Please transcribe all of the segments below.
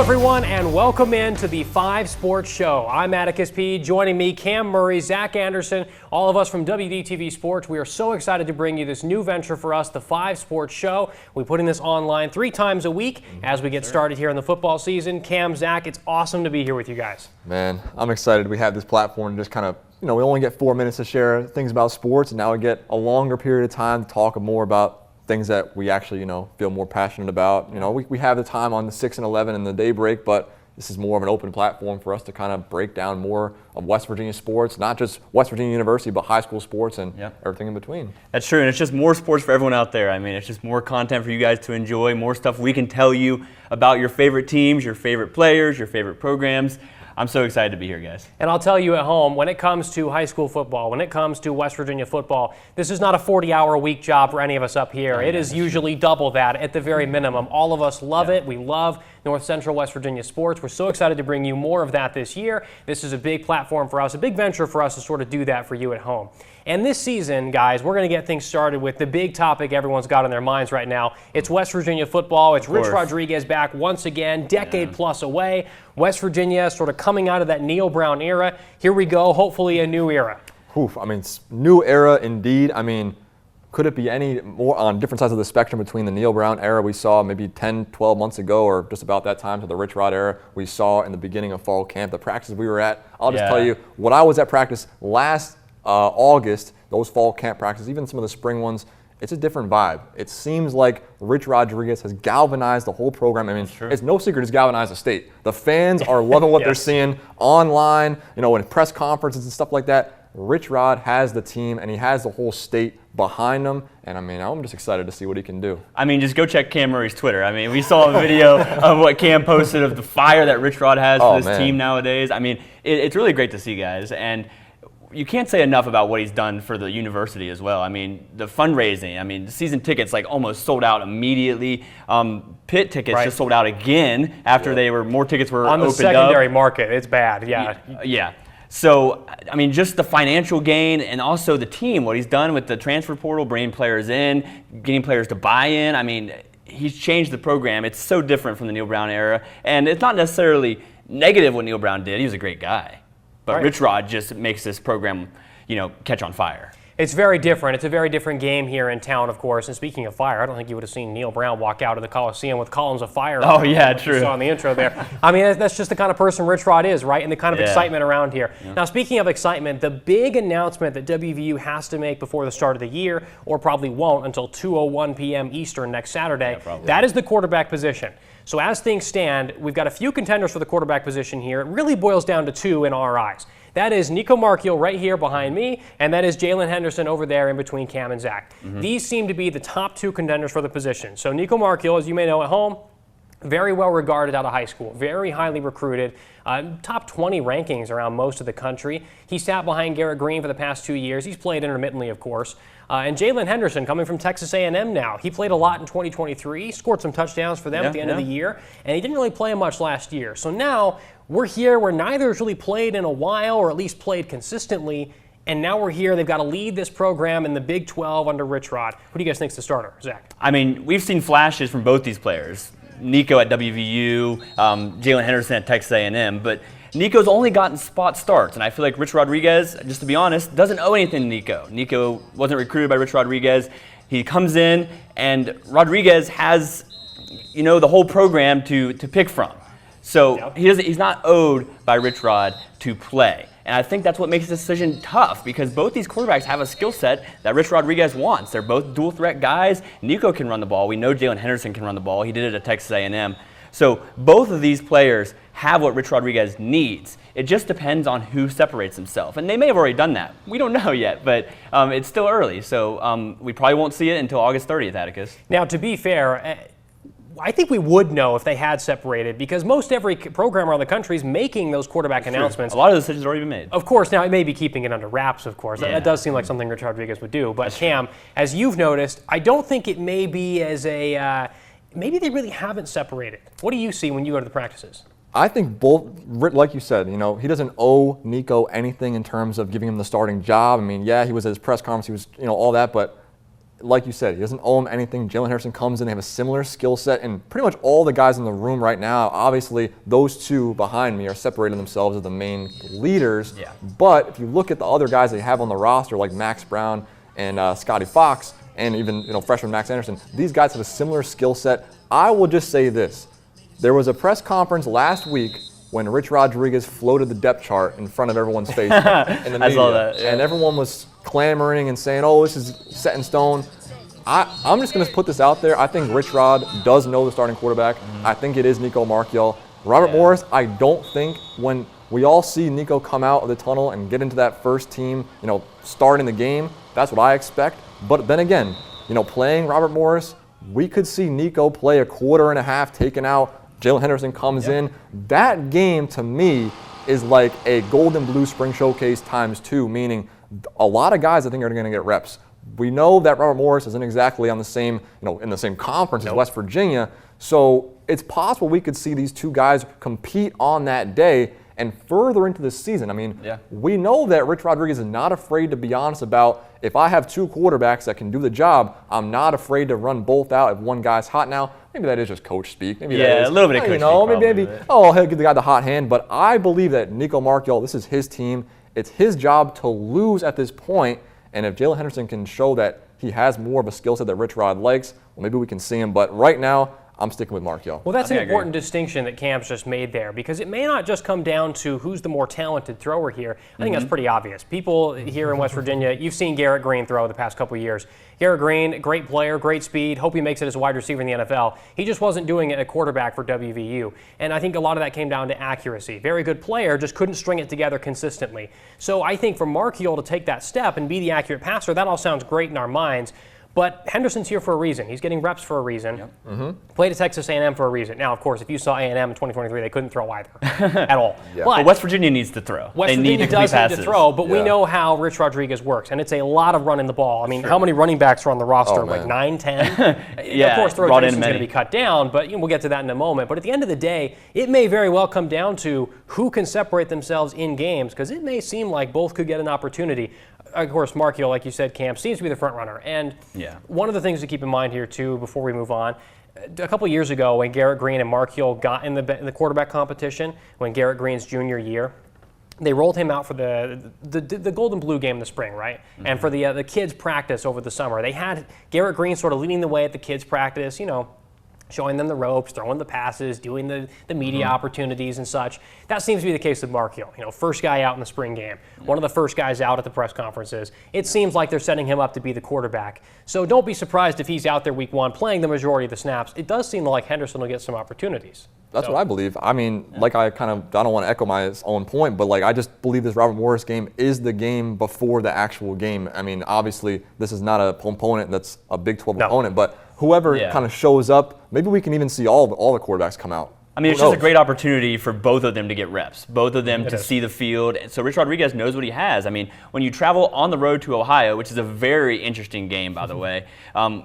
everyone, and welcome in to the 5 Sports Show. I'm Atticus Pead. Joining me, Cam Murray, Zach Anderson, all of us from WVU Sports. We are so excited to bring you this new venture for us, the 5 Sports Show. We're putting this online 3 times a week as we get started here in the football season. Cam, Zach, it's awesome to be here with you guys. Man, I'm excited we have this platform to just kind of, we only get 4 minutes to share things about sports, and now we get a longer period of time to talk more about things that we actually, feel more passionate about. We have the time on the 6 and 11 and the day break, but this is more of an open platform for us to kind of break down more of West Virginia sports, not just West Virginia University, but high school sports and everything in between. That's true, and it's just more sports for everyone out there. I mean, it's just more content for you guys to enjoy, more stuff we can tell you about your favorite teams, your favorite players, your favorite programs. I'm so excited to be here, guys. And I'll tell you at home, when it comes to high school football, when it comes to West Virginia football, this is not a 40-hour-a-week job for any of us up here. It is usually double that at the very minimum. All of us love it. We love North Central West Virginia sports. We're so excited to bring you more of that this year. This is a big platform for us, a big venture for us to sort of do that for you at home. And this season, guys, we're going to get things started with the big topic everyone's got on their minds right now. It's West Virginia football. It's Rich Rodriguez back once again, decade plus away. West Virginia sort of coming out of that Neil Brown era. Here we go, hopefully a new era. Oof, new era indeed. Could it be any more on different sides of the spectrum between the Neil Brown era we saw maybe 10, 12 months ago, or just about that time, to the Rich Rod era we saw in the beginning of fall camp, the practices we were at? I'll just tell you, when I was at practice last August, those fall camp practices, even some of the spring ones, it's a different vibe. It seems like Rich Rodriguez has galvanized the whole program. It's no secret he's galvanized the state. The fans are loving what they're seeing online, in press conferences and stuff like that. Rich Rod has the team, and he has the whole state behind him, and I'm just excited to see what he can do. Just go check Cam Murray's Twitter. We saw a video of what Cam posted of the fire that Rich Rod has for this team nowadays. It's really great to see, guys, and you can't say enough about what he's done for the university as well. The fundraising, the season tickets almost sold out immediately. Pit tickets just sold out again after more tickets were on the opened secondary up. market. It's bad, Yeah. So, just the financial gain, and also the team, what he's done with the transfer portal, bringing players in, getting players to buy in. He's changed the program. It's so different from the Neil Brown era, and it's not necessarily negative what Neil Brown did. He was a great guy. But Rich Rod just makes this program, catch on fire. It's very different. It's a very different game here in town, of course. And speaking of fire, I don't think you would have seen Neil Brown walk out of the Coliseum with columns of fire. Oh, yeah, true. You saw in the intro there. That's just the kind of person Rich Rod is, right? And the kind of excitement around here. Yeah. Now, speaking of excitement, the big announcement that WVU has to make before the start of the year, or probably won't until 2:01 p.m. Eastern next Saturday, that is the quarterback position. So as things stand, we've got a few contenders for the quarterback position here. It really boils down to 2 in our eyes. That is Nico Marchiol right here behind me, and that is Jalen Henderson over there in between Cam and Zach. These seem to be the top 2 contenders for the position. So Nico Marchiol, as you may know at home, very well regarded out of high school, very highly recruited, top 20 rankings around most of the country. He sat behind Garrett Green for the past 2 years. He's played intermittently, of course. And Jalen Henderson, coming from Texas A&M now. He played a lot in 2023, scored some touchdowns for them at the end of the year, and he didn't really play much last year. So now we're here where neither has really played in a while, or at least played consistently, and now we're here. They've got to lead this program in the Big 12 under Rich Rod. Who do you guys think is the starter, Zach? We've seen flashes from both these players. Nico at WVU, Jalen Henderson at Texas A&M, but Nico's only gotten spot starts, and I feel like Rich Rodriguez, just to be honest, doesn't owe anything to Nico. Nico wasn't recruited by Rich Rodriguez. He comes in, and Rodriguez has, the whole program to pick from. So he's not owed by Rich Rod to play. And I think that's what makes this decision tough, because both these quarterbacks have a skill set that Rich Rodriguez wants. They're both dual threat guys. Nico can run the ball. We know Jalen Henderson can run the ball. He did it at Texas A&M. So both of these players have what Rich Rodriguez needs. It just depends on who separates himself. And they may have already done that. We don't know yet, but it's still early. So we probably won't see it until August 30th, Atticus. Now, to be fair, I think we would know if they had separated, because most every program around the country is making those quarterback announcements. A lot of the decisions have already been made. Of course. Now, it may be keeping it under wraps, of course. That does seem like something Rich Rodriguez would do. But Cam, as you've noticed, I don't think it may be as a maybe they really haven't separated. What do you see when you go to the practices? I think both, like you said, he doesn't owe Nico anything in terms of giving him the starting job. He was at his press conference, he was, all that, but like you said, he doesn't owe him anything. Jalen Henderson comes in, they have a similar skill set, and pretty much all the guys in the room right now, obviously those two behind me are separating themselves as the main leaders. Yeah. But if you look at the other guys they have on the roster, like Max Brown and Scotty Fox, and even freshman Max Anderson, these guys have a similar skill set. I will just say this. There was a press conference last week when Rich Rodriguez floated the depth chart in front of everyone's face in the media. I saw that, yeah. And everyone was clamoring and saying, oh, this is set in stone. I'm just going to put this out there. I think Rich Rod does know the starting quarterback. I think it is Nico Marchiol. Robert Morris, I don't think when we all see Nico come out of the tunnel and get into that first team, starting the game, that's what I expect. But then again, playing Robert Morris, we could see Nico play a quarter and a half, taken out. Jalen Henderson comes in. That game, to me, is like a Golden Blue Spring Showcase ×2, meaning a lot of guys I think are going to get reps. We know that Robert Morris isn't exactly on the same, in the same conference as West Virginia, so it's possible we could see these two guys compete on that day and further into the season. I mean, we know that Rich Rodriguez is not afraid to be honest about, if I have two quarterbacks that can do the job, I'm not afraid to run both out if one guy's hot now. Maybe that is just coach speak. Maybe that is, a little bit of coach speak. Maybe he'll give the guy the hot hand. But I believe that Nico Marchiol, this is his team. It's his job to lose at this point. And if Jalen Henderson can show that he has more of a skill set that Rich Rod likes, well, maybe we can see him. But right now, I'm sticking with Marchiol. Well, that's an important distinction that Cam's just made there, because it may not just come down to who's the more talented thrower here. I think that's pretty obvious. People here in West Virginia, you've seen Garrett Green throw the past couple of years. Garrett Green, great player, great speed. Hope he makes it as a wide receiver in the NFL. He just wasn't doing it at quarterback for WVU. And I think a lot of that came down to accuracy. Very good player, just couldn't string it together consistently. So I think for Marchiol to take that step and be the accurate passer, that all sounds great in our minds. But Henderson's here for a reason. He's getting reps for a reason. Played at Texas A&M for a reason. Now, of course, if you saw A&M in 2023, they couldn't throw either at all. But West Virginia needs to throw. West Virginia does need to throw, but we know how Rich Rodriguez works, and it's a lot of running the ball. I mean, how many running backs are on the roster? Like 9, 10? Of course, throw is going to be cut down, but we'll get to that in a moment. But at the end of the day, it may very well come down to who can separate themselves in games, because it may seem like both could get an opportunity. Of course, Marchiol, like you said, Cam, seems to be the front runner. And one of the things to keep in mind here, too, before we move on, a couple of years ago when Garrett Green and Marchiol got in the quarterback competition, when Garrett Green's junior year, they rolled him out for the Golden Blue game in the spring, right? And for the kids' practice over the summer. They had Garrett Green sort of leading the way at the kids' practice, showing them the ropes, throwing the passes, doing the media opportunities and such. That seems to be the case with Marchiol. First guy out in the spring game, one of the first guys out at the press conferences. It seems like they're setting him up to be the quarterback. So don't be surprised if he's out there week one playing the majority of the snaps. It does seem like Henderson will get some opportunities. That's what I believe. I mean, I don't want to echo my own point, but I just believe this Robert Morris game is the game before the actual game. I mean, obviously, this is not an opponent that's a Big 12 opponent, but whoever kind of shows up, maybe we can even see all the quarterbacks come out. I mean, it's just a great opportunity for both of them to get reps, both of them to see the field. So Rich Rodriguez knows what he has. I mean, when you travel on the road to Ohio, which is a very interesting game, by the way,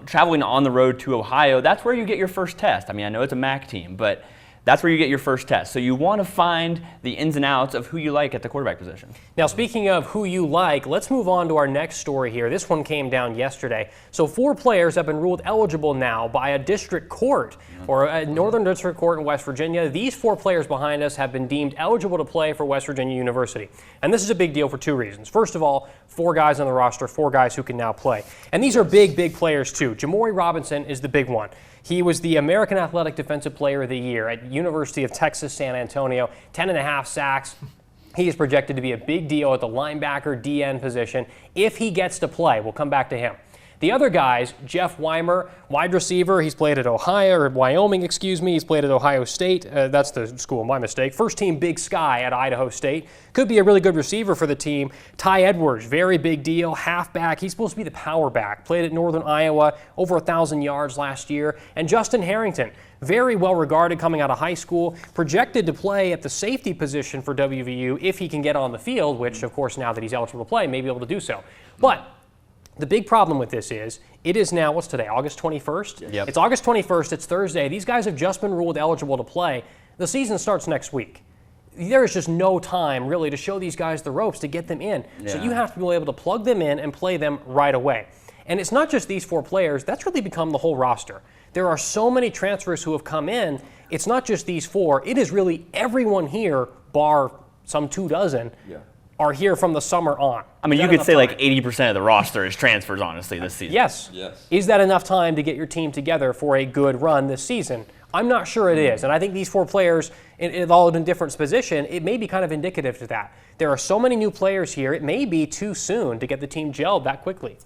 traveling on the road to Ohio, that's where you get your first test. I mean, I know it's a MAC team, but that's where you get your first test. So you want to find the ins and outs of who you like at the quarterback position. Now, speaking of who you like, let's move on to our next story here. This one came down yesterday. So 4 players have been ruled eligible now by a district court, or a Northern District Court in West Virginia. These 4 players behind us have been deemed eligible to play for West Virginia University. And this is a big deal for 2 reasons. First of all, 4 guys on the roster, 4 guys who can now play. And these are big players too. Jamori Robinson is the big one. He was the American Athletic Defensive Player of the Year at University of Texas San Antonio, 10.5 sacks. He is projected to be a big deal at the linebacker DN position if he gets to play. We'll come back to him. The other guys, Jeff Weimer, wide receiver. He's played at Wyoming. He's played at Ohio State. That's the school, my mistake. First team Big Sky at Idaho State. Could be a really good receiver for the team. Ty Edwards, very big deal. Halfback. He's supposed to be the power back. Played at Northern Iowa, over 1,000 yards last year. And Justin Harrington, very well regarded coming out of high school, projected to play at the safety position for WVU if he can get on the field, which, of course, now that he's eligible to play, may be able to do so. But the big problem with this is, it is now, what's today, August 21st? Yep. It's August 21st, it's Thursday. These guys have just been ruled eligible to play. The season starts next week. There is just no time, really, to show these guys the ropes to get them in. So you have to be able to plug them in and play them right away. And it's not just these 4 players. That's really become the whole roster. There are so many transfers who have come in. It's not just these 4. It is really everyone here, bar some 24, are here from the summer on. I mean, you could say like 80% of the roster is transfers, honestly, this season. Yes. Is that enough time to get your team together for a good run this season? I'm not sure it is. And I think these 4 players, all in different position, it may be kind of indicative to that. There are so many new players here, it may be too soon to get the team gelled that quickly.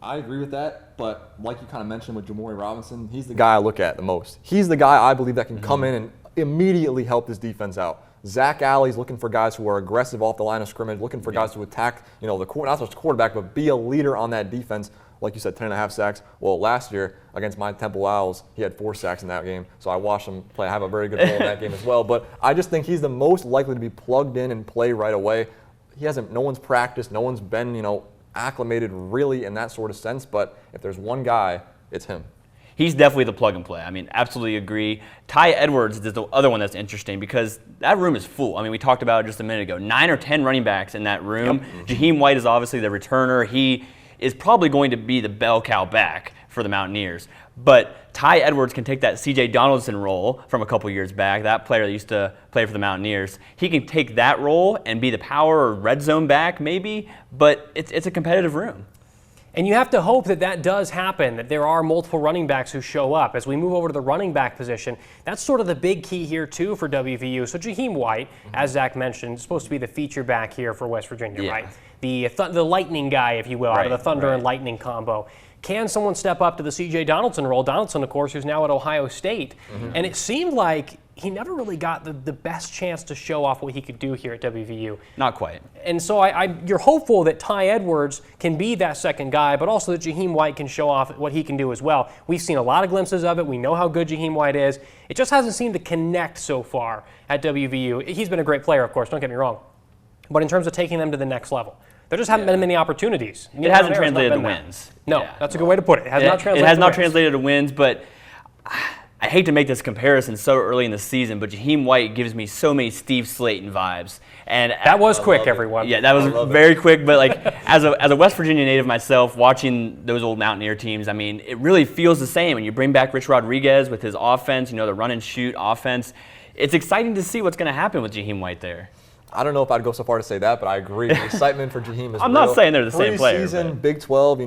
I agree with that, but like you kind of mentioned with Jamori Robinson, he's the guy I look at the most. He's the guy I believe that can come in and immediately help this defense out. Zach Alley's looking for guys who are aggressive off the line of scrimmage, looking for guys to attack, not just the quarterback, but be a leader on that defense. Like you said, 10.5 sacks. Well, last year against my Temple Owls, he had 4 sacks in that game. So I watched him play. I have a very good role in that game as well. But I just think he's the most likely to be plugged in and play right away. No one's practiced, no one's been, acclimated really in that sort of sense. But if there's one guy, it's him. He's definitely the plug and play. I mean, absolutely agree. Ty Edwards is the other one that's interesting because that room is full. I mean, we talked about it just a minute ago. 9 or 10 running backs in that room. Yep. Jaheim White is obviously the returner. He is probably going to be the bell cow back for the Mountaineers. But Ty Edwards can take that C.J. Donaldson role from a couple years back, that player that used to play for the Mountaineers. He can take that role and be the power or red zone back maybe, but it's a competitive room. And you have to hope that that does happen, that there are multiple running backs who show up. As we move over to the running back position, that's sort of the big key here, too, for WVU. So Jaheim White, as Zach mentioned, is supposed to be the feature back here for West Virginia, right? The lightning guy, if you will, out of the Thunder and Lightning combo. Can someone step up to the C.J. Donaldson role? Donaldson, of course, who's now at Ohio State. And it seemed like he never really got the best chance to show off what he could do here at WVU. Not quite. And so you're hopeful that Ty Edwards can be that second guy, but also that Jaheim White can show off what he can do as well. We've seen a lot of glimpses of it. We know how good Jaheim White is. It just hasn't seemed to connect so far at WVU. He's been a great player, of course, don't get me wrong. But in terms of taking them to the next level, there just haven't been many opportunities. It hasn't translated to wins. No, that's a good way to put it. It has not translated to wins, but I hate to make this comparison so early in the season, but Jaheim White gives me so many Steve Slayton vibes. And that was quick, everyone. Yeah, that was very quick. But like as a West Virginia native myself, watching those old Mountaineer teams, I mean, it really feels the same. And you bring back Rich Rodriguez with his offense, the run and shoot offense. It's exciting to see what's going to happen with Jaheim White there. I don't know if I'd go so far to say that, but I agree. The excitement for Jaheim is I'm not saying they're the same player. Preseason, Big 12,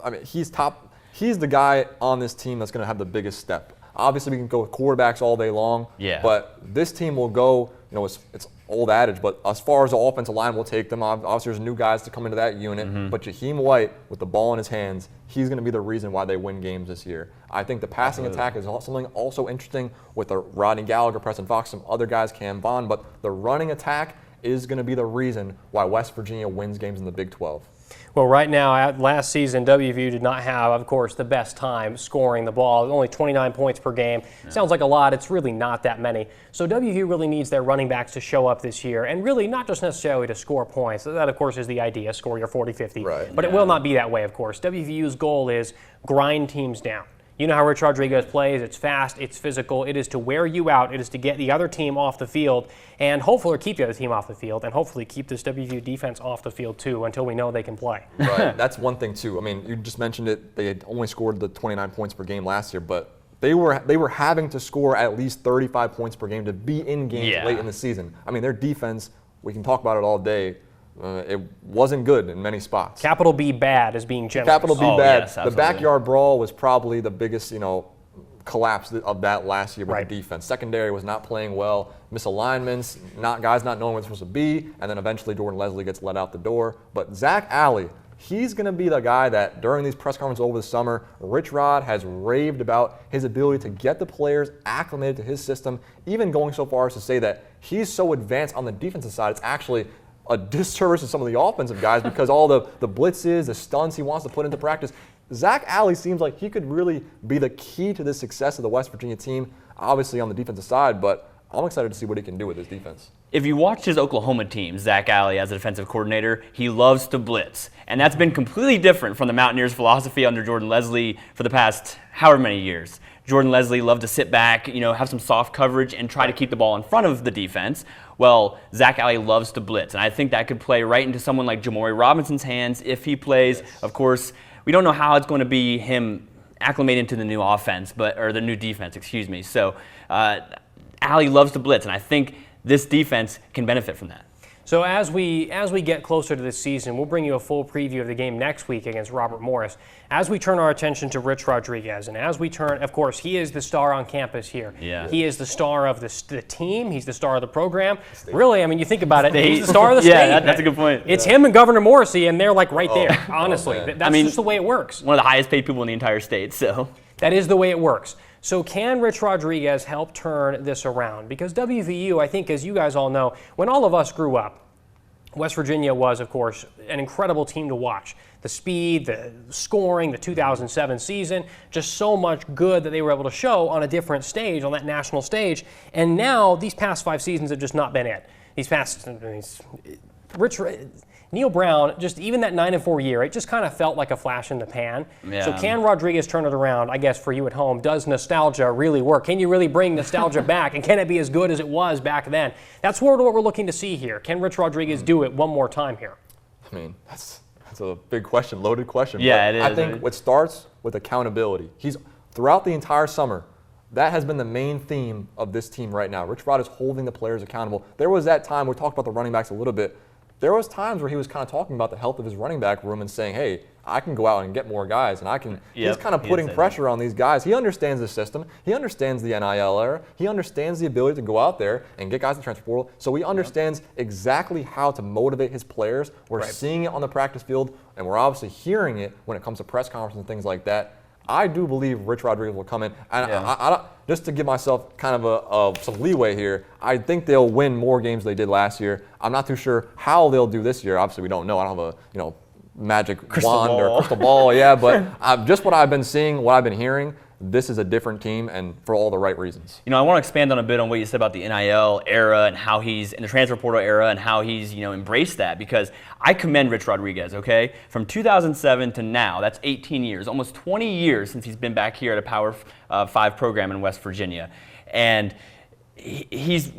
I mean, he's top. He's the guy on this team that's going to have the biggest step. Obviously, we can go with quarterbacks all day long, but this team will go, it's old adage, but as far as the offensive line will take them, obviously there's new guys to come into that unit, but Jaheim White, with the ball in his hands, he's going to be the reason why they win games this year. I think the passing attack is something also interesting with the Rodney Gallagher, Preston Fox, some other guys, Cam Bond, but the running attack is going to be the reason why West Virginia wins games in the Big 12. Well, right now, last season, WVU did not have, of course, the best time scoring the ball. Only 29 points per game. Sounds like a lot. It's really not that many. So WVU really needs their running backs to show up this year, and really not just necessarily to score points. That, of course, is the idea, score your 40, 50. Right. But it will not be that way, of course. WVU's goal is grind teams down. You know how Rich Rodriguez plays. It's fast, it's physical. It is to wear you out. It is to get the other team off the field and hopefully keep the other team off the field and hopefully keep this WVU defense off the field too until we know they can play. Right. That's one thing too. I mean, you just mentioned it. They had only scored the 29 points per game last year, but they were having to score at least 35 points per game to be in games late in the season. I mean, their defense, we can talk about it all day. It wasn't good in many spots. Capital B bad is being generous. Capital B bad. Yes, the backyard brawl was probably the biggest, collapse of that last year with the defense. Secondary was not playing well. Misalignments, guys not knowing where they're supposed to be, and then eventually Jordan Leslie gets let out the door. But Zach Alley, he's going to be the guy that during these press conferences over the summer, Rich Rod has raved about his ability to get the players acclimated to his system, even going so far as to say that he's so advanced on the defensive side, it's actually a disservice to some of the offensive guys because all the blitzes, the stunts he wants to put into practice. Zach Alley seems like he could really be the key to the success of the West Virginia team, obviously on the defensive side, but I'm excited to see what he can do with his defense. If you watched his Oklahoma team, Zach Alley as a defensive coordinator, he loves to blitz. And that's been completely different from the Mountaineers' philosophy under Jordan Leslie for the past however many years. Jordan Leslie loved to sit back, have some soft coverage and try to keep the ball in front of the defense. Well, Zach Alley loves to blitz, and I think that could play right into someone like Jamori Robinson's hands if he plays. Of course, we don't know how it's going to be him acclimating to the new offense, or the new defense, excuse me. So Allie loves to blitz, and I think this defense can benefit from that. So as we get closer to this season, we'll bring you a full preview of the game next week against Robert Morris. As we turn our attention to Rich Rodriguez, and as we turn, of course, he is the star on campus here. Yeah. He is the star of the team. He's the star of the program. Really, I mean, you think about it, he's the star of the state. Yeah, that's a good point. It's him and Governor Morrissey, and they're like right there, honestly. That's just the way it works. One of the highest paid people in the entire state, so. That is the way it works. So can Rich Rodriguez help turn this around? Because WVU, I think, as you guys all know, when all of us grew up, West Virginia was, of course, an incredible team to watch. The speed, the scoring, the 2007 season, just so much good that they were able to show on a different stage, on that national stage. And now, these past 5 seasons have just not been it. Neil Brown, just even that 9-4 year, it just kind of felt like a flash in the pan. Yeah. So can Rodriguez turn it around? I guess for you at home, does nostalgia really work? Can you really bring nostalgia back? And can it be as good as it was back then? That's sort of what we're looking to see here. Can Rich Rodriguez do it one more time here? I mean, that's a big question, loaded question. Yeah, but it is. I think what starts with accountability. Throughout the entire summer, that has been the main theme of this team right now. Rich Rod is holding the players accountable. There was that time, we talked about the running backs a little bit. There was times where he was kind of talking about the health of his running back room and saying, hey, I can go out and get more guys, and I can. He's kind of putting pressure on these guys. He understands the system. He understands the NIL era. He understands the ability to go out there and get guys in the transfer portal. So he understands exactly how to motivate his players. We're seeing it on the practice field, and we're obviously hearing it when it comes to press conferences and things like that. I do believe Rich Rodriguez will come in. And I just to give myself kind of some leeway here, I think they'll win more games than they did last year. I'm not too sure how they'll do this year. Obviously, we don't know. I don't have a magic wand or crystal ball. Yeah, but just what I've been seeing, what I've been hearing, this is a different team, and for all the right reasons. I want to expand on a bit on what you said about the NIL era and how he's in the transfer portal era and how he's embraced that, because I commend Rich Rodriguez. Okay, from 2007 to now, that's 18 years, almost 20 years since he's been back here at a Power 5 program in West Virginia, and he's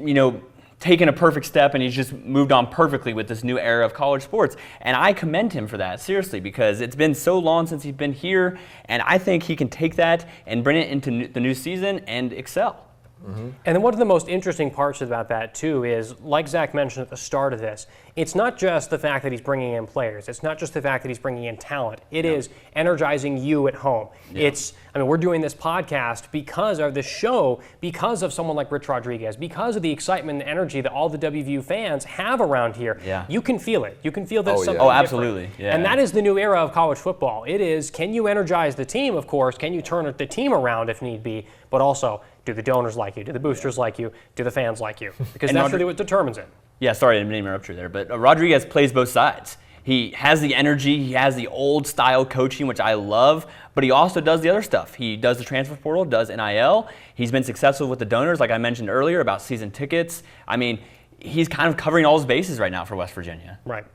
taken a perfect step, and he's just moved on perfectly with this new era of college sports. And I commend him for that, seriously, because it's been so long since he's been here, and I think he can take that and bring it into the new season and excel. Mm-hmm. And then one of the most interesting parts about that, too, is, like Zach mentioned at the start of this, it's not just the fact that he's bringing in players. It's not just the fact that he's bringing in talent. It is energizing you at home. Yeah. We're doing this podcast because of the show, because of someone like Rich Rodriguez, because of the excitement and energy that all the WVU fans have around here. Yeah. You can feel it. You can feel that something different. Absolutely. Yeah. And that is the new era of college football. It is, can you energize the team, of course? Can you turn the team around if need be? But also, do the donors like you? Do the boosters like you? Do the fans like you? Because that's really what determines it. Yeah, sorry, I didn't interrupt you there, but Rodriguez plays both sides. He has the energy, he has the old style coaching, which I love, but he also does the other stuff. He does the transfer portal, does NIL. He's been successful with the donors, like I mentioned earlier, about season tickets. I mean, he's kind of covering all his bases right now for West Virginia. Right.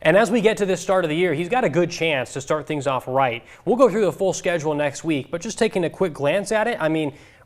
And as we get to this start of the year, he's got a good chance to start things off right. We'll go through the full schedule next week, but just taking a quick glance at it,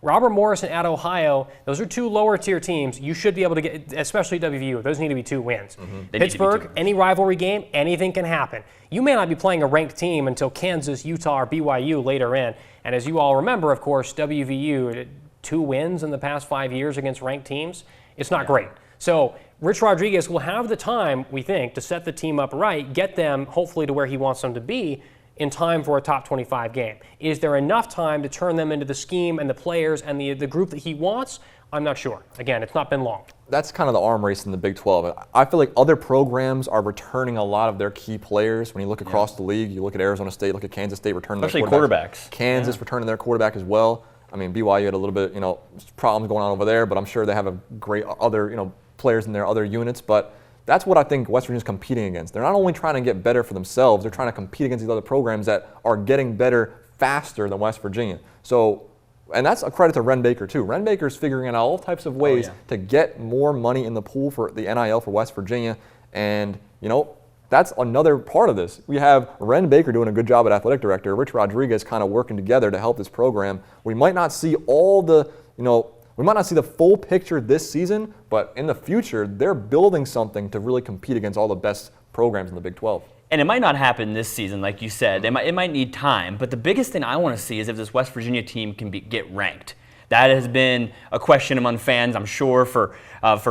Robert Morris and at Ohio, those are 2 lower tier teams. You should be able to get, especially WVU, those need to be 2 wins. Mm-hmm. Pittsburgh, any rivalry game, anything can happen. You may not be playing a ranked team until Kansas, Utah, or BYU later in. And as you all remember, of course, WVU, 2 wins in the past 5 years against ranked teams. It's not great. So Rich Rodriguez will have the time, we think, to set the team up right, get them hopefully to where he wants them to be in time for a top 25 game. Is there enough time to turn them into the scheme and the players and the group that he wants? I'm not sure. Again, it's not been long. That's kind of the arm race in the Big 12. I feel like other programs are returning a lot of their key players. When you look across the league, you look at Arizona State, look at Kansas State returning their quarterbacks. Kansas returning their quarterback as well. BYU had a little bit, problems going on over there, but I'm sure they have a great other, players in their other units. But that's what I think West Virginia's competing against. They're not only trying to get better for themselves, they're trying to compete against these other programs that are getting better faster than West Virginia. So, and that's a credit to Ren Baker too. Ren Baker's figuring out all types of ways to get more money in the pool for the NIL for West Virginia. And, that's another part of this. We have Ren Baker doing a good job at athletic director, Rich Rodriguez kind of working together to help this program. We might not see all the, we might not see the full picture this season, but in the future, they're building something to really compete against all the best programs in the Big 12. And it might not happen this season, like you said. It might need time. But the biggest thing I want to see is if this West Virginia team can get ranked. That has been a question among fans, I'm sure, for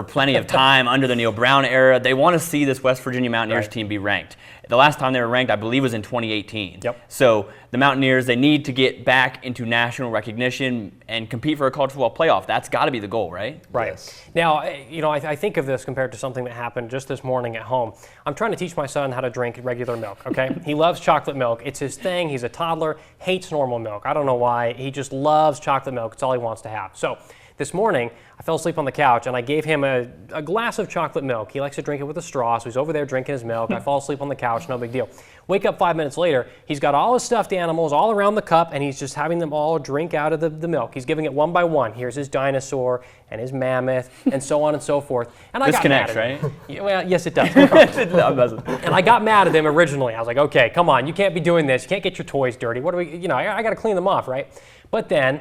plenty of time under the Neil Brown era. They want to see this West Virginia Mountaineers team be ranked. The last time they were ranked, I believe, was in 2018. Yep. So the Mountaineers, they need to get back into national recognition and compete for a college football playoff. That's got to be the goal, right? Right. Yes. Now, I think of this compared to something that happened just this morning at home. I'm trying to teach my son how to drink regular milk, okay? He loves chocolate milk. It's his thing. He's a toddler, hates normal milk. I don't know why. He just loves chocolate milk. It's all he wants to have. So this morning, I fell asleep on the couch, and I gave him a glass of chocolate milk. He likes to drink it with a straw, so he's over there drinking his milk. I fall asleep on the couch, no big deal. Wake up 5 minutes later, he's got all his stuffed animals all around the cup, and he's just having them all drink out of the milk. He's giving it one by one. Here's his dinosaur and his mammoth, and so on and so forth. And I This got connects, mad at him. right? Well, yes, it does. I'm messing. And I got mad at him originally. I was like, okay, come on, you can't be doing this. You can't get your toys dirty. What do we, I got to clean them off, right? But then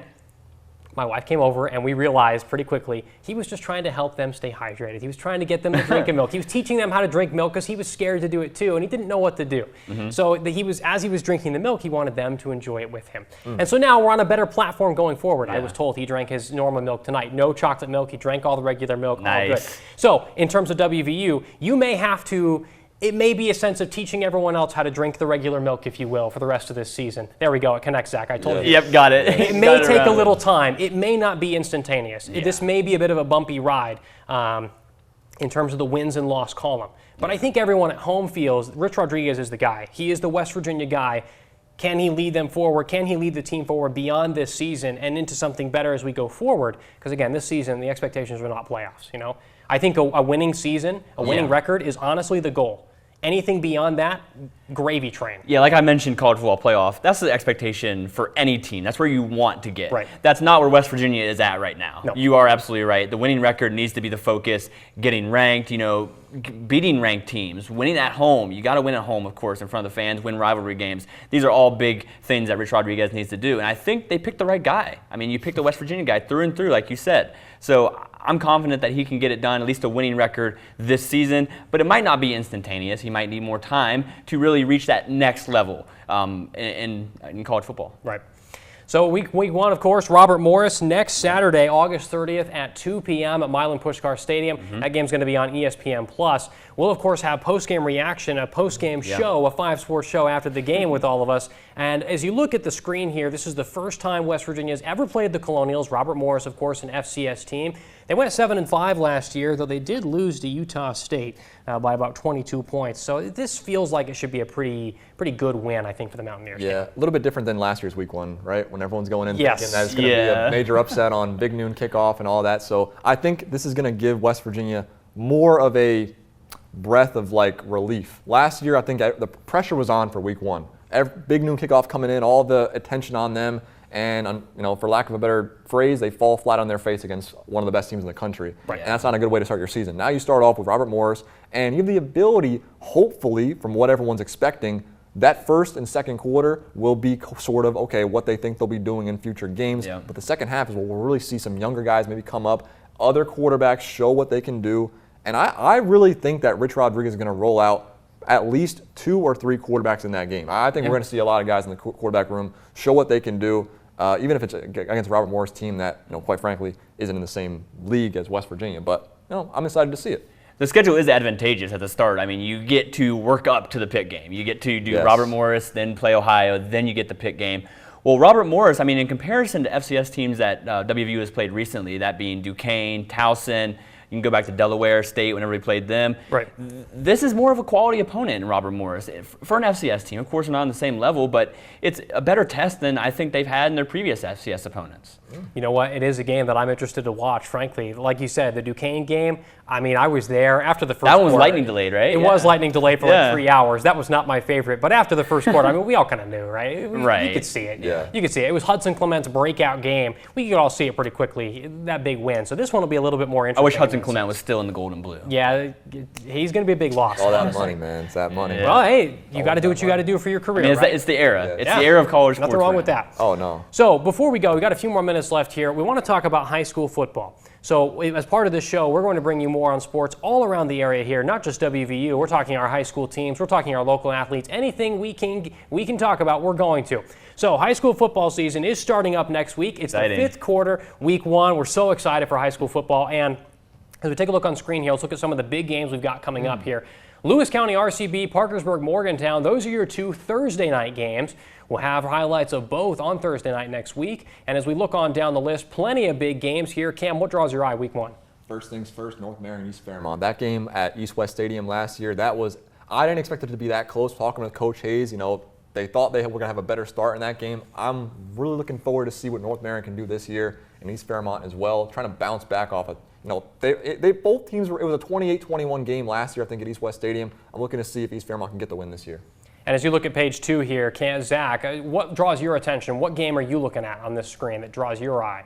my wife came over, and we realized pretty quickly he was just trying to help them stay hydrated. He was trying to get them to drink milk. He was teaching them how to drink milk because he was scared to do it too, and he didn't know what to do. So as he was drinking the milk, he wanted them to enjoy it with him. And so now we're on a better platform going forward. I was told he drank his normal milk tonight. No chocolate milk. He drank all the regular milk. Nice. All good. So in terms of WVU, you may have to. It may be a sense of teaching everyone else how to drink the regular milk, if you will, for the rest of this season. There we go. It connects, Zach. I told you. Yep, got it. It may take a little time. It may not be instantaneous. Yeah. This may be a bit of a bumpy ride in terms of the wins and loss column. But I think everyone at home feels Rich Rodriguez is the guy. He is the West Virginia guy. Can he lead them forward? Can he lead the team forward beyond this season and into something better as we go forward? Because again, this season, the expectations are not playoffs. I think a winning season, a winning record is honestly the goal. Anything beyond that, gravy train. Yeah, like I mentioned, college football playoff, that's the expectation for any team. That's where you want to get. Right. That's not where West Virginia is at right now. No. You are absolutely right. The winning record needs to be the focus, getting ranked, beating ranked teams, winning at home. You got to win at home, of course, in front of the fans, win rivalry games. These are all big things that Rich Rodriguez needs to do. And I think they picked the right guy. I mean, you picked a West Virginia guy through and through, like you said. So I'm confident that he can get it done, at least a winning record this season, but it might not be instantaneous. He might need more time to really reach that next level in college football. Right. So week one, of course, Robert Morris next Saturday, August 30th at 2 p.m. at Milan Puskar Stadium. That game's going to be on ESPN+. We'll, of course, have post-game reaction, a post-game show, a 5 Sports show after the game with all of us. And as you look at the screen here, this is the first time West Virginia's ever played the Colonials. Robert Morris, of course, an FCS team. They went 7-5 last year, though they did lose to Utah State by about 22 points. So this feels like it should be a pretty good win, I think, for the Mountaineers. Yeah, a little bit different than last year's week one, right? When everyone's going in Yes. thinking that it's going to be a major upset on big noon kickoff and all that. So I think this is going to give West Virginia more of a breath of relief. Last year, I think the pressure was on for week one. Big noon kickoff coming in, all the attention on them. And for lack of a better phrase, they fall flat on their face against one of the best teams in the country. Right. And that's not a good way to start your season. Now you start off with Robert Morris, and you have the ability, hopefully, from what everyone's expecting, that first and second quarter will be sort of, what they think they'll be doing in future games. Yeah. But the second half is where we'll really see some younger guys maybe come up, other quarterbacks show what they can do. And I really think that Rich Rodriguez is going to roll out at least 2 or 3 quarterbacks in that game. I think we're going to see a lot of guys in the quarterback room show what they can do. Even if it's against a Robert Morris team that, quite frankly, isn't in the same league as West Virginia. But, I'm excited to see it. The schedule is advantageous at the start. I mean, you get to work up to the Pitt game. You get to do Robert Morris, then play Ohio, then you get the Pitt game. Well, Robert Morris, I mean, in comparison to FCS teams that WVU has played recently, that being Duquesne, Towson, you can go back to Delaware State whenever we played them. Right. This is more of a quality opponent in Robert Morris. For an FCS team, of course, we're not on the same level, but it's a better test than I think they've had in their previous FCS opponents. You know what? It is a game that I'm interested to watch, frankly. Like you said, the Duquesne game, I mean, I was there after the first quarter. That one was lightning delayed, right? It was lightning delayed for 3 hours. That was not my favorite. But after the first quarter, I mean, we all kind of knew, right? Right. You could see it. Yeah. You could see it. It was Hudson Clement's breakout game. We could all see it pretty quickly, that big win. So this one will be a little bit more interesting. I wish Hudson Clement was still in the gold and blue. Yeah, he's going to be a big loss. All that money, man. It's that money. Well, hey, you got to do what you got to do for your career, I mean, right? it's the era. Yeah. It's the era of college sports. Nothing wrong with that. Oh, no. So before we go, we got a few more minutes minutes left here. We want to talk about high school football. So as part of this show, we're going to bring you more on sports all around the area here, not just WVU. We're talking our high school teams. We're talking our local athletes. Anything we can talk about, we're going to. So high school football season is starting up next week. It's exciting. The 5th quarter, week 1. We're so excited for high school football. And as we take a look on screen here, let's look at some of the big games we've got coming up here. Lewis County RCB, Parkersburg, Morgantown. Those are your 2 Thursday night games. We'll have highlights of both on Thursday night next week. And as we look on down the list, plenty of big games here. Cam, what draws your eye week 1? First things first, North Marion, East Fairmont. That game at East West Stadium last year, I didn't expect it to be that close. Talking with Coach Hayes, they thought they were going to have a better start in that game. I'm really looking forward to see what North Marion can do this year, and East Fairmont as well, trying to bounce back off of, they both teams it was a 28-21 game last year, I think, at East West Stadium. I'm looking to see if East Fairmont can get the win this year. And as you look at page 2 here, Zach, what draws your attention? What game are you looking at on this screen that draws your eye?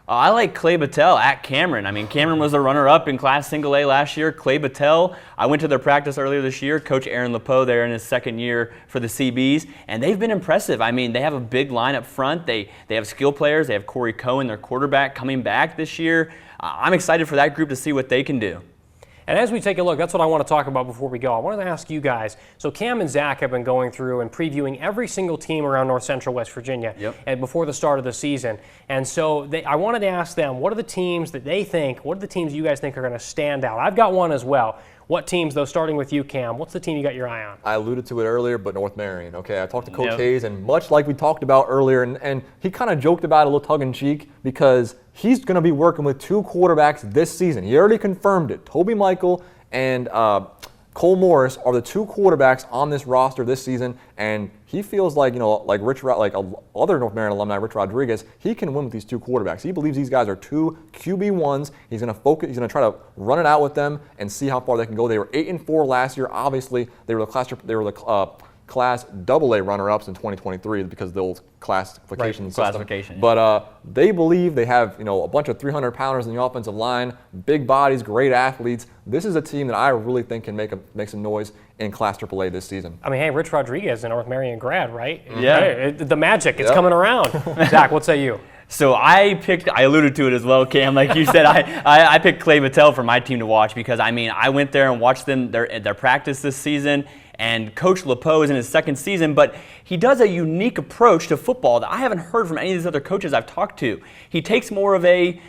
I like Clay Battelle at Cameron. I mean, Cameron was a runner-up in Class Single A last year. Clay Battelle, I went to their practice earlier this year. Coach Aaron Lepeau there in his 2nd year for the CBs, and they've been impressive. I mean, they have a big line up front. They have skill players. They have Corey Cohen, their quarterback, coming back this year. I'm excited for that group to see what they can do. And as we take a look, that's what I want to talk about before we go. I wanted to ask you guys, so Cam and Zach have been going through and previewing every single team around North Central West Virginia and before the start of the season. And so I wanted to ask them, what are the teams that they think, what are the teams you guys think are going to stand out? I've got one as well. What teams, though, starting with you, Cam, what's the team you got your eye on? I alluded to it earlier, but North Marion. Okay, I talked to Coach Hayes, and much like we talked about earlier, and he kind of joked about it a little tongue-in-cheek because he's going to be working with 2 quarterbacks this season. He already confirmed it. Toby Michael and Cole Morris are the 2 quarterbacks on this roster this season, and he feels like, like other North Marion alumni, Rich Rodriguez, he can win with these 2 quarterbacks. He believes these guys are 2 QB1s. He's going to focus. He's going to try to run it out with them and see how far they can go. They were 8-4 last year. Obviously, they were the Class AA runner-ups in 2023 because of the old classification system. Classification. But they believe they have a bunch of 300-pounders in the offensive line, big bodies, great athletes. This is a team that I really think can make some noise in Class AAA this season. I mean, hey, Rich Rodriguez, a North Marion grad, right? Yeah. Hey, the magic, it's coming around. Zach, what say you? So I alluded to it as well, Cam, like you said, I picked Clay Battelle for my team to watch because, I mean, I went there and watched them their practice this season, and Coach Lepeau is in his 2nd season, but he does a unique approach to football that I haven't heard from any of these other coaches I've talked to. He takes more of a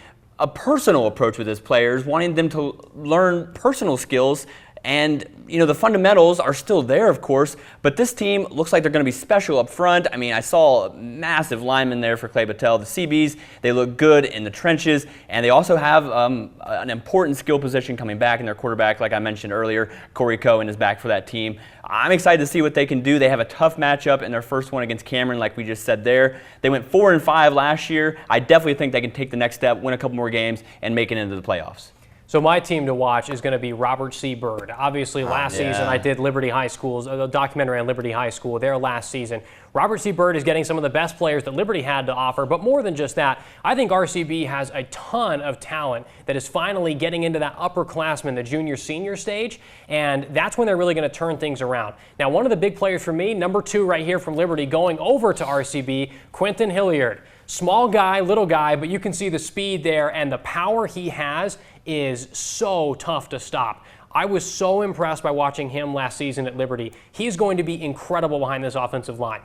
personal approach with his players, wanting them to learn personal skills. And, the fundamentals are still there, of course, but this team looks like they're going to be special up front. I mean, I saw massive linemen there for Clay Battelle. The CBs, they look good in the trenches, and they also have an important skill position coming back in their quarterback, like I mentioned earlier. Corey Cohen is back for that team. I'm excited to see what they can do. They have a tough matchup in their first one against Cameron, like we just said there. They went 4-5 last year. I definitely think they can take the next step, win a couple more games, and make it into the playoffs. So my team to watch is going to be Robert C. Byrd. Obviously, last season I did Liberty High School's a documentary on Liberty High School their last season. Robert C. Byrd is getting some of the best players that Liberty had to offer, but more than just that, I think RCB has a ton of talent that is finally getting into that upperclassmen, the junior-senior stage, and that's when they're really going to turn things around. Now, one of the big players for me, number 2 right here from Liberty, going over to RCB, Quentin Hilliard. Small guy, little guy, but you can see the speed there, and the power he has is so tough to stop. I was so impressed by watching him last season at Liberty. He's going to be incredible behind this offensive line.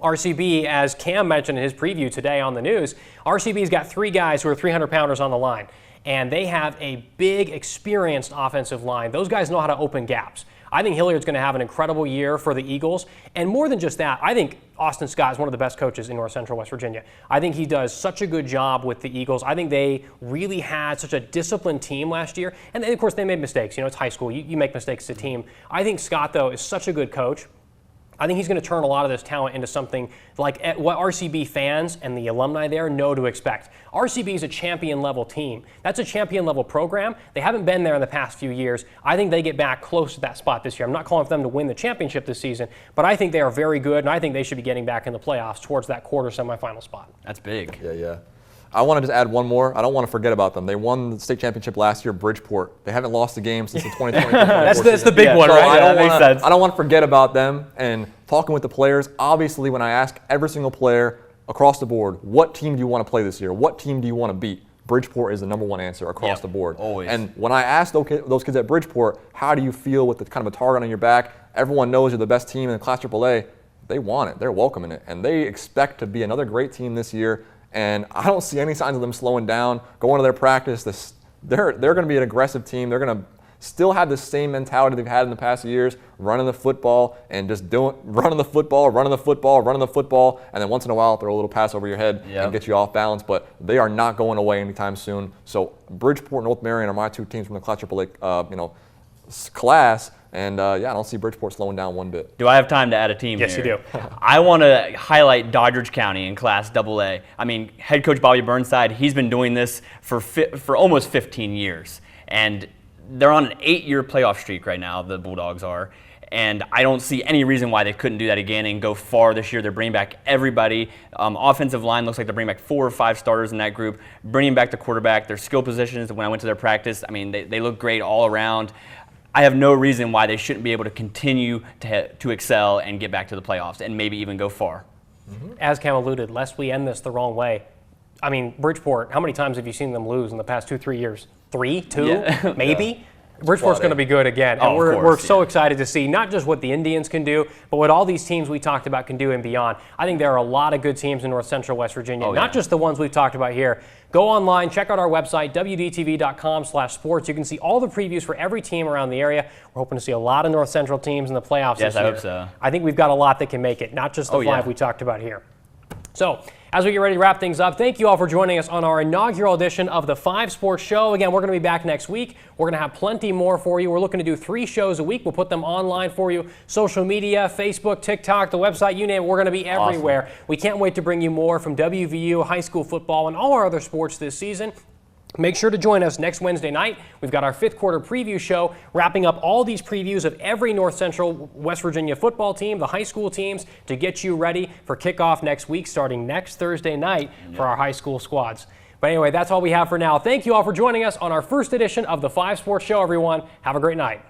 RCB, as Cam mentioned in his preview today on the news, RCB's got 3 guys who are 300-pounders on the line, and they have a big, experienced offensive line. Those guys know how to open gaps. I think Hilliard's going to have an incredible year for the Eagles. And more than just that, I think Austin Scott is one of the best coaches in North Central West Virginia. I think he does such a good job with the Eagles. I think they really had such a disciplined team last year. And of course, they made mistakes. It's high school. You make mistakes as a team. I think Scott, though, is such a good coach. I think he's going to turn a lot of this talent into something like what RCB fans and the alumni there know to expect. RCB is a champion-level team. That's a champion-level program. They haven't been there in the past few years. I think they get back close to that spot this year. I'm not calling for them to win the championship this season, but I think they are very good, and I think they should be getting back in the playoffs towards that quarter semifinal spot. That's big. Yeah. I want to just add one more. I don't want to forget about them. They won the state championship last year, Bridgeport. They haven't lost a game since the 2020. That's the big one, so right? I don't want to forget about them. And talking with the players, obviously when I ask every single player, across the board, what team do you want to play this year? What team do you want to beat? Bridgeport is the #1 answer across the board. Always. And when I asked those kids at Bridgeport, how do you feel with the kind of a target on your back? Everyone knows you're the best team in Class AAA. They want it. They're welcoming it. And they expect to be another great team this year. And I don't see any signs of them slowing down, going to their practice. They're going to be an aggressive team. They're going to still have the same mentality they've had in the past years, running the football and just running the football, and then once in a while throw a little pass over your head and get you off balance. But they are not going away anytime soon. So Bridgeport and North Marion are my two teams from the Class AAA class. And I don't see Bridgeport slowing down one bit. Do I have time to add a team Yes, here? you do. I want to highlight Doddridge County in Class AA. I mean, head coach Bobby Burnside, he's been doing this for almost 15 years. And they're on an 8-year playoff streak right now, the Bulldogs are. And I don't see any reason why they couldn't do that again and go far this year. They're bringing back everybody. Offensive line looks like they're bringing back 4 or 5 starters in that group, bringing back the quarterback. Their skill positions, when I went to their practice, I mean, they look great all around. I have no reason why they shouldn't be able to continue to excel and get back to the playoffs and maybe even go far. As Cam alluded, lest we end this the wrong way, I mean, Bridgeport, how many times have you seen them lose in the past 2-3 years? 3, 2, maybe? Bridgeport's going to be good again. And we're so excited to see not just what the Indians can do, but what all these teams we talked about can do and beyond. I think there are a lot of good teams in North Central West Virginia, not just the ones we've talked about here. Go online, check out our website, wdtv.com/sports. You can see all the previews for every team around the area. We're hoping to see a lot of North Central teams in the playoffs this year. Yes, I hope so. I think we've got a lot that can make it, not just the 5 we talked about here. So, as we get ready to wrap things up, thank you all for joining us on our inaugural edition of the 5 Sports Show. Again, we're going to be back next week. We're going to have plenty more for you. We're looking to do 3 shows a week. We'll put them online for you. Social media, Facebook, TikTok, the website, you name it. We're going to be everywhere. Awesome. We can't wait to bring you more from WVU, high school football, and all our other sports this season. Make sure to join us next Wednesday night. We've got our 5th quarter preview show, wrapping up all these previews of every North Central West Virginia football team, the high school teams, to get you ready for kickoff next week, starting next Thursday night for our high school squads. But anyway, that's all we have for now. Thank you all for joining us on our first edition of the 5 Sports Show, everyone. Have a great night.